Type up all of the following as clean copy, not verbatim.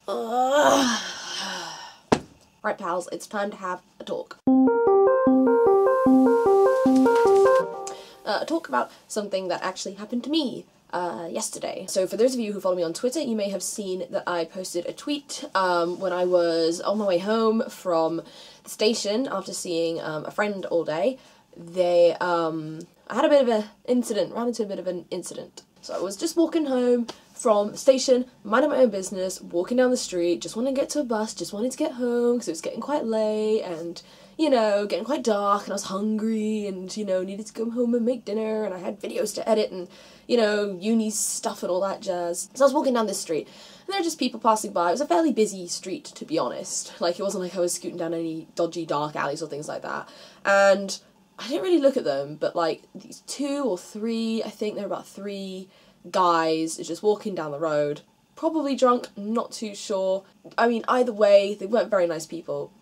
Right, pals, it's time to have a talk. A talk about something that actually happened to me yesterday. So for those of you who follow me on Twitter, you may have seen that I posted a tweet when I was on my way home from the station after seeing a friend all day. I had a bit of an incident, ran into a bit of an incident. So I was just walking home from the station, minding my own business, walking down the street, just wanting to get to a bus, just wanting to get home because it was getting quite late and, you know, getting quite dark and I was hungry and, you know, needed to go home and make dinner and I had videos to edit and, you know, uni stuff and all that jazz. So I was walking down this street and there were just people passing by. It was a fairly busy street, to be honest. Like, it wasn't like I was scooting down any dodgy dark alleys or things like that. And I didn't really look at them, but like these 2 or 3, I think there were about 3 guys just walking down the road, probably drunk, not too sure. I mean, either way, they weren't very nice people.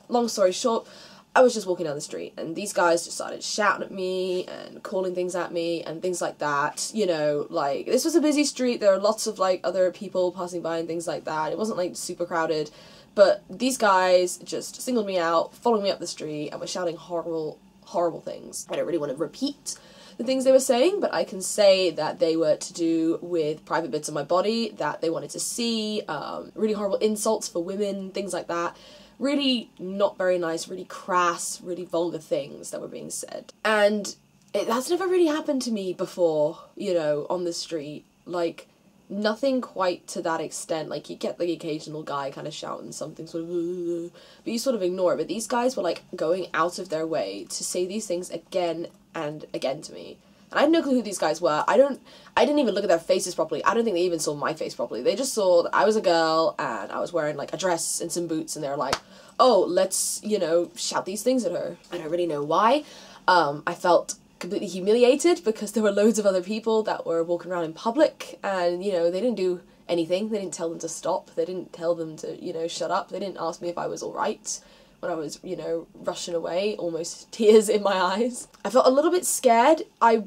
Long story short, I was just walking down the street and these guys just started shouting at me and calling things at me and things like that. You know, like, this was a busy street, there were lots of like other people passing by and things like that. It wasn't like super crowded, but these guys just singled me out, following me up the street and were shouting horrible things. I don't really want to repeat the things they were saying, but I can say that they were to do with private bits of my body that they wanted to see, really horrible insults for women, things like that. Really not very nice, really crass, really vulgar things that were being said. And that's never really happened to me before, you know, on the street. Like, nothing quite to that extent. Like, you get the occasional guy kind of shouting something sort of, but you sort of ignore it. But these guys were like going out of their way to say these things again and again to me. And I had no clue who these guys were. I didn't even look at their faces properly. I don't think they even saw my face properly. They just saw that I was a girl and I was wearing like a dress and some boots and they're like, oh, let's, you know, shout these things at her. I don't really know why. I felt completely humiliated because there were loads of other people that were walking around in public and, you know, they didn't do anything. They didn't tell them to stop. They didn't tell them to, you know, shut up. They didn't ask me if I was alright when I was, you know, rushing away, almost tears in my eyes. I felt a little bit scared. I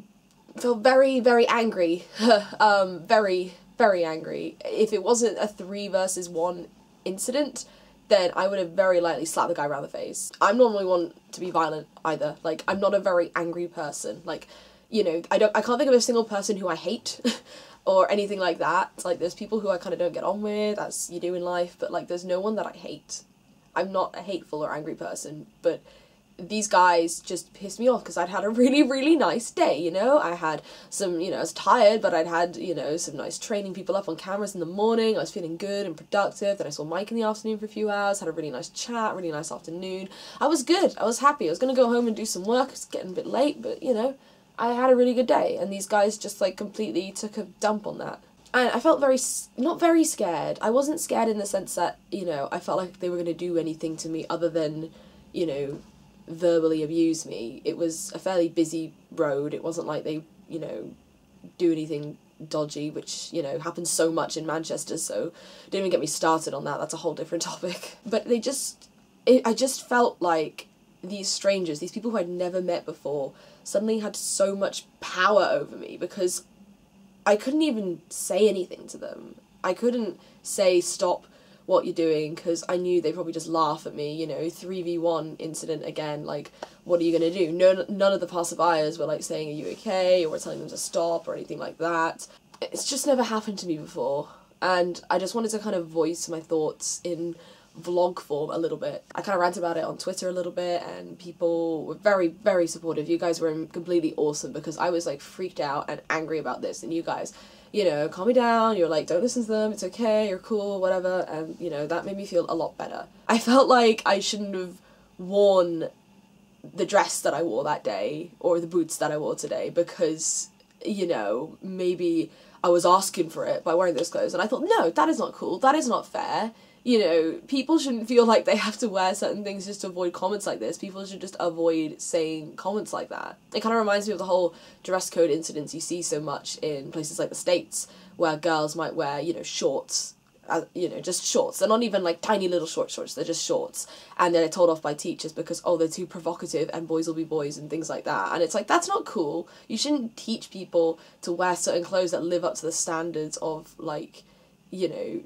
felt very, very angry. Very, very angry. If it wasn't a 3 versus 1 incident, then I would have very likely slapped the guy around the face. I'm normally one to be violent either. Like, I'm not a very angry person. Like, you know, I can't think of a single person who I hate or anything like that. Like, there's people who I kind of don't get on with, as you do in life, but like, there's no one that I hate. I'm not a hateful or angry person, but these guys just pissed me off because I'd had a really, really nice day, you know? I had some, you know, I was tired, but I'd had, you know, some nice training people up on cameras in the morning. I was feeling good and productive. Then I saw Mike in the afternoon for a few hours, had a really nice chat, really nice afternoon. I was good. I was happy. I was going to go home and do some work. It was getting a bit late, but, you know, I had a really good day. And these guys just, like, completely took a dump on that. And I felt not very scared. I wasn't scared in the sense that, you know, I felt like they were going to do anything to me other than, you know, verbally abuse me. It was a fairly busy road. It wasn't like they, you know, do anything dodgy, which, you know, happens so much in Manchester, so don't even get me started on that. That's a whole different topic. But I just felt like these strangers, these people who I'd never met before, suddenly had so much power over me because I couldn't even say anything to them. I couldn't say stop what you're doing because I knew they'd probably just laugh at me, you know, 3v1 incident again, like, what are you going to do? None of the passerbyers were like saying, are you okay, or were telling them to stop or anything like that. It's just never happened to me before, and I just wanted to kind of voice my thoughts in vlog form a little bit. I kind of ranted about it on Twitter a little bit and people were very, very supportive. You guys were completely awesome because I was like freaked out and angry about this, and you guys, you know, calm me down, you're like, don't listen to them, it's okay, you're cool, whatever, and, you know, that made me feel a lot better. I felt like I shouldn't have worn the dress that I wore that day, or the boots that I wore today, because, you know, maybe I was asking for it by wearing those clothes, and I thought, no, that is not cool, that is not fair. You know, people shouldn't feel like they have to wear certain things just to avoid comments like this. People should just avoid saying comments like that. It kind of reminds me of the whole dress code incidents you see so much in places like the States, where girls might wear, you know, shorts, you know, just shorts. They're not even like tiny little shorts, they're just shorts. And they're told off by teachers because, oh, they're too provocative and boys will be boys and things like that. And it's like, that's not cool. You shouldn't teach people to wear certain clothes that live up to the standards of, like, you know,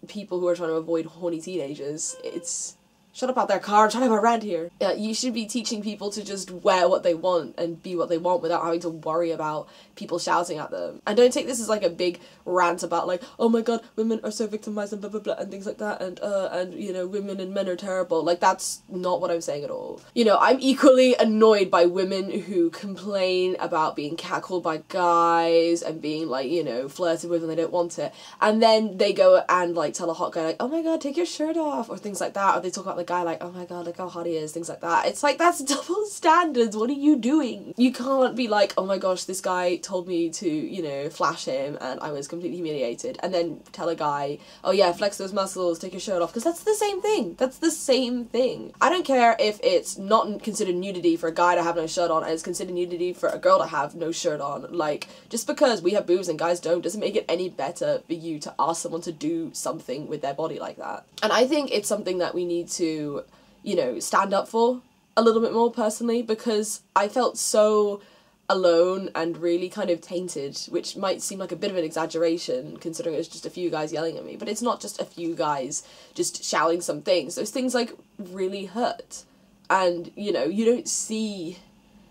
people who are trying to avoid horny teenagers. It's... Shut up out there, car, I'm trying to have a rant here. Yeah, you should be teaching people to just wear what they want and be what they want without having to worry about people shouting at them. And don't take this as like a big rant about like, oh my god, women are so victimized and blah blah blah and things like that, and you know, women and men are terrible. Like, that's not what I'm saying at all. You know, I'm equally annoyed by women who complain about being catcalled by guys and being like, you know, flirted with when they don't want it. And then they go and like tell a hot guy like, oh my god, take your shirt off, or things like that. Or they talk about the guy like, oh my god, look how hot he is, things like that. It's like, that's double standards. What are you doing? You can't be like, oh my gosh, this guy told me to, you know, flash him and I was completely humiliated, and then tell a guy, oh yeah, flex those muscles, take your shirt off, because that's the same thing. That's the same thing. I don't care if it's not considered nudity for a guy to have no shirt on and it's considered nudity for a girl to have no shirt on. Like, just because we have boobs and guys don't doesn't make it any better for you to ask someone to do something with their body like that. And I think it's something that we need to, you know, stand up for a little bit more personally, because I felt so alone and really kind of tainted, which might seem like a bit of an exaggeration considering it's just a few guys yelling at me, but it's not just a few guys just shouting some things. Those things like really hurt, and you know, you don't see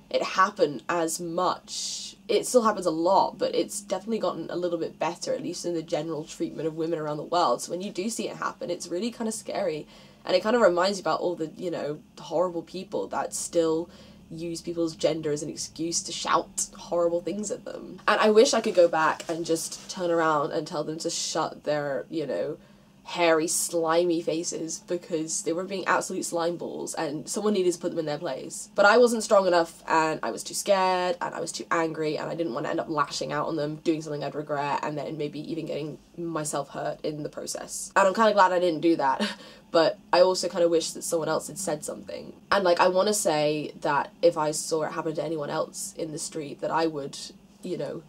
it happen as much. It still happens a lot, but it's definitely gotten a little bit better, at least in the general treatment of women around the world. So when you do see it happen, it's really kind of scary, and it kind of reminds you about all the, you know, horrible people that still use people's gender as an excuse to shout horrible things at them. And I wish I could go back and just turn around and tell them to shut their, you know, hairy, slimy faces, because they were being absolute slime balls and someone needed to put them in their place. But I wasn't strong enough, and I was too scared, and I was too angry, and I didn't want to end up lashing out on them, doing something I'd regret, and then maybe even getting myself hurt in the process. And I'm kind of glad I didn't do that. But I also kind of wish that someone else had said something. And like, I want to say that if I saw it happen to anyone else in the street, that I would, you know,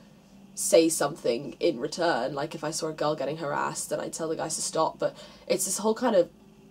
say something in return. Like, if I saw a girl getting harassed, then I'd tell the guys to stop. But it's this whole kind of,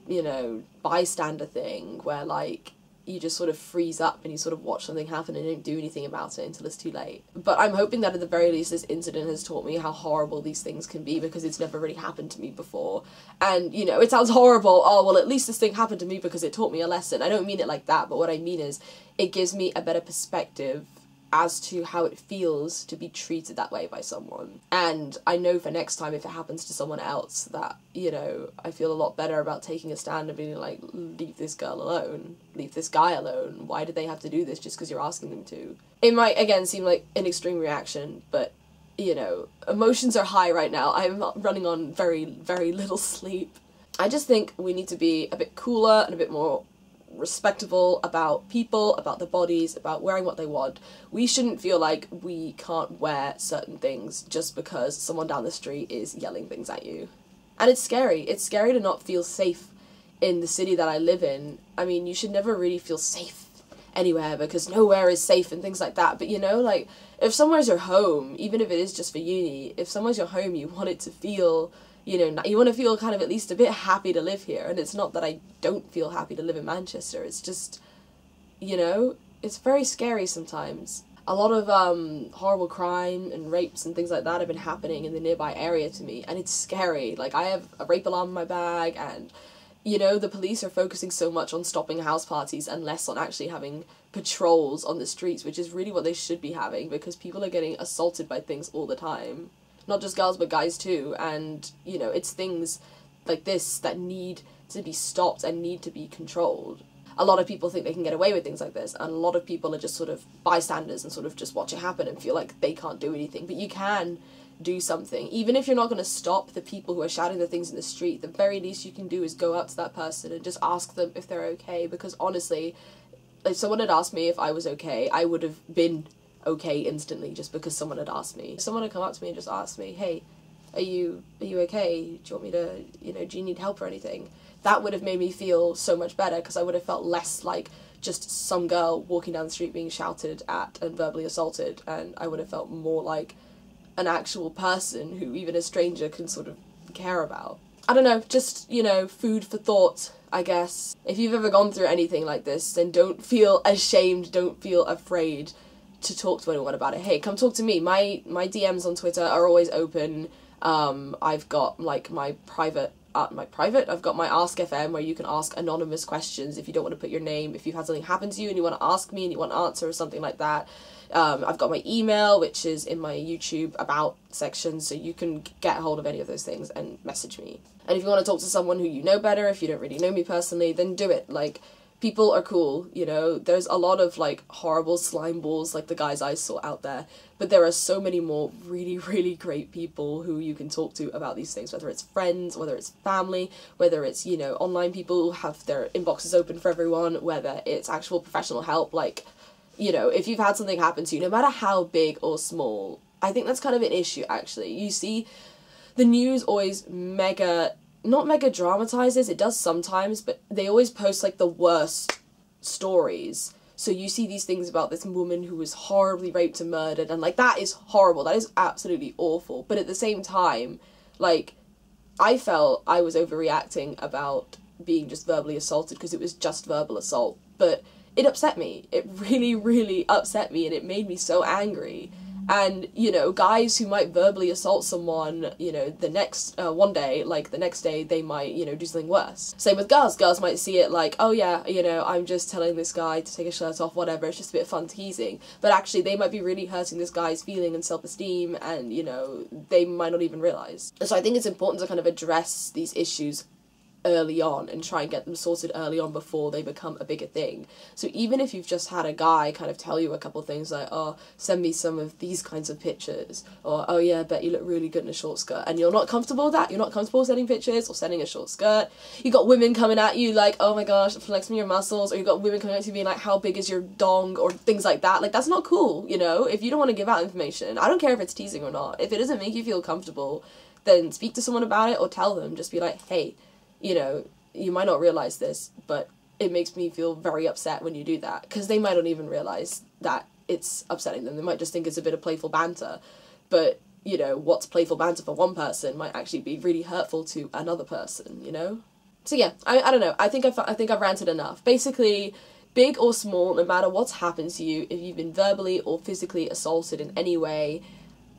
you know, bystander thing where like, you just sort of freeze up and you sort of watch something happen and don't do anything about it until it's too late. But I'm hoping that at the very least this incident has taught me how horrible these things can be, because it's never really happened to me before. And, you know, it sounds horrible, oh, well, at least this thing happened to me because it taught me a lesson. I don't mean it like that, but what I mean is it gives me a better perspective as to how it feels to be treated that way by someone. And I know for next time, if it happens to someone else, that, you know, I feel a lot better about taking a stand and being like, leave this girl alone, leave this guy alone, why did they have to do this just because you're asking them to? It might, again, seem like an extreme reaction, but, you know, emotions are high right now. I'm running on very, very little sleep. I just think we need to be a bit cooler and a bit more respectable about people, about their bodies, about wearing what they want. We shouldn't feel like we can't wear certain things just because someone down the street is yelling things at you. And it's scary. It's scary to not feel safe in the city that I live in. I mean, you should never really feel safe anywhere because nowhere is safe and things like that. But, you know, like, if somewhere's your home, even if it is just for uni, if somewhere's your home, you want it to feel, you know, you want to feel kind of at least a bit happy to live here. And it's not that I don't feel happy to live in Manchester. It's just, you know, it's very scary sometimes. A lot of horrible crime and rapes and things like that have been happening in the nearby area to me, and it's scary. Like, I have a rape alarm in my bag, and, you know, the police are focusing so much on stopping house parties and less on actually having patrols on the streets, which is really what they should be having, because people are getting assaulted by things all the time. Not just girls, but guys too, and, you know, it's things like this that need to be stopped and need to be controlled. A lot of people think they can get away with things like this, and a lot of people are just sort of bystanders and sort of just watch it happen and feel like they can't do anything. But you can do something. Even if you're not going to stop the people who are shouting the things in the street, the very least you can do is go up to that person and just ask them if they're okay, because honestly, if someone had asked me if I was okay, I would have been okay instantly just because someone had asked me. If someone had come up to me and just asked me, hey, are you okay? Do you want me to, you know, do you need help or anything? That would have made me feel so much better, because I would have felt less like just some girl walking down the street being shouted at and verbally assaulted, and I would have felt more like an actual person who even a stranger can sort of care about. I don't know, just, you know, food for thought, I guess. If you've ever gone through anything like this, then don't feel ashamed, don't feel afraid to talk to anyone about it. Hey, come talk to me. My DMs on Twitter are always open. I've got, like, my private my private. I've got my Ask FM where you can ask anonymous questions if you don't want to put your name, if you've had something happen to you and you want to ask me and you want an answer or something like that. I've got my email, which is in my YouTube about section, so you can get hold of any of those things and message me. And if you want to talk to someone who you know better, if you don't really know me personally, then do it. Like, people are cool, you know, there's a lot of, like, horrible slime balls like the guys I saw out there, but there are so many more really, really great people who you can talk to about these things, whether it's friends, whether it's family, whether it's, you know, online people who have their inboxes open for everyone, whether it's actual professional help. Like, you know, if you've had something happen to you, no matter how big or small, I think that's kind of an issue, actually. You see, the news always not mega dramatizes, it does sometimes, but they always post, like, the worst stories. So you see these things about this woman who was horribly raped and murdered, and, like, that is horrible, that is absolutely awful. But at the same time, like, I felt I was overreacting about being just verbally assaulted because it was just verbal assault, but it upset me. It really, really upset me, and it made me so angry. And, you know, guys who might verbally assault someone, you know, the next day, they might, you know, do something worse. Same with girls. Girls might see it like, oh yeah, you know, I'm just telling this guy to take his shirt off, whatever, it's just a bit of fun teasing. But actually, they might be really hurting this guy's feeling and self-esteem, and, you know, they might not even realise. So I think it's important to kind of address these issues early on and try and get them sorted early on before they become a bigger thing. So even if you've just had a guy kind of tell you a couple things like, oh, send me some of these kinds of pictures, or oh yeah, I bet you look really good in a short skirt, and you're not comfortable with that, you're not comfortable sending pictures or sending a short skirt, you got women coming at you like, oh my gosh, flex me your muscles, or you got women coming at you being like, how big is your dong, or things like that. Like, that's not cool, you know? If you don't want to give out information, I don't care if it's teasing or not, if it doesn't make you feel comfortable, then speak to someone about it or tell them. Just be like, hey, you know, you might not realise this, but it makes me feel very upset when you do that, because they might not even realise that it's upsetting them. They might just think it's a bit of playful banter, but, you know, what's playful banter for one person might actually be really hurtful to another person, you know? So yeah, I don't know, I think I've ranted enough. Basically, big or small, no matter what's happened to you, if you've been verbally or physically assaulted in any way,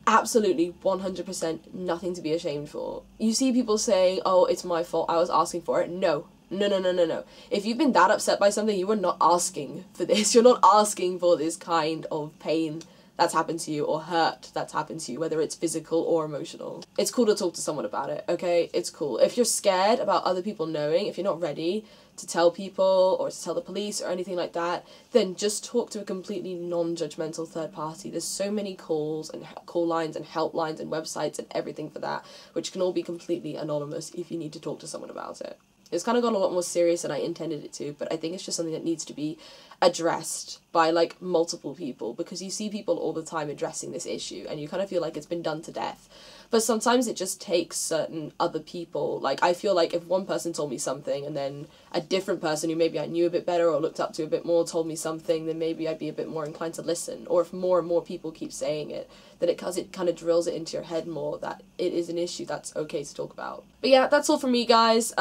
absolutely 100% nothing to be ashamed for. You see people saying, oh, it's my fault, I was asking for it. No. If you've been that upset by something, you were not asking for this. You're not asking for this kind of pain that's happened to you, or hurt that's happened to you, whether it's physical or emotional. It's cool to talk to someone about it, okay? It's cool. If you're scared about other people knowing, if you're not ready to tell people or to tell the police or anything like that, then just talk to a completely non-judgmental third party. There's so many calls and call lines and helplines and websites and everything for that, which can all be completely anonymous if you need to talk to someone about it. It's kind of got a lot more serious than I intended it to, but I think it's just something that needs to be addressed by, like, multiple people, because you see people all the time addressing this issue and you kind of feel like it's been done to death. But sometimes it just takes certain other people. Like, I feel like if one person told me something and then a different person who maybe I knew a bit better or looked up to a bit more told me something, then maybe I'd be a bit more inclined to listen. Or if more and more people keep saying it, then it kind of drills it into your head more that it is an issue that's okay to talk about. But yeah, that's all from me, guys.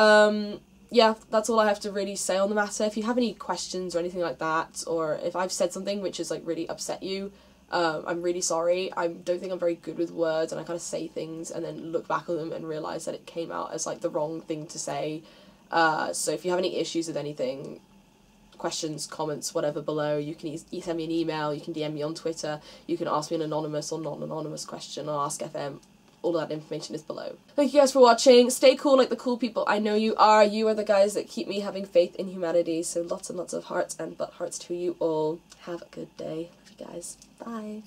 Yeah, that's all I have to really say on the matter. If you have any questions or anything like that, or if I've said something which has, like, really upset you, I'm really sorry. I don't think I'm very good with words, and I kind of say things and then look back on them and realise that it came out as, like, the wrong thing to say. So if you have any issues with anything, questions, comments, whatever below, you can send me an email, you can DM me on Twitter, you can ask me an anonymous or non-anonymous question on Ask FM. All of that information is below. Thank you guys for watching. Stay cool like the cool people I know you are. You are the guys that keep me having faith in humanity. So lots and lots of hearts and butt hearts to you all. Have a good day. Love you guys. Bye.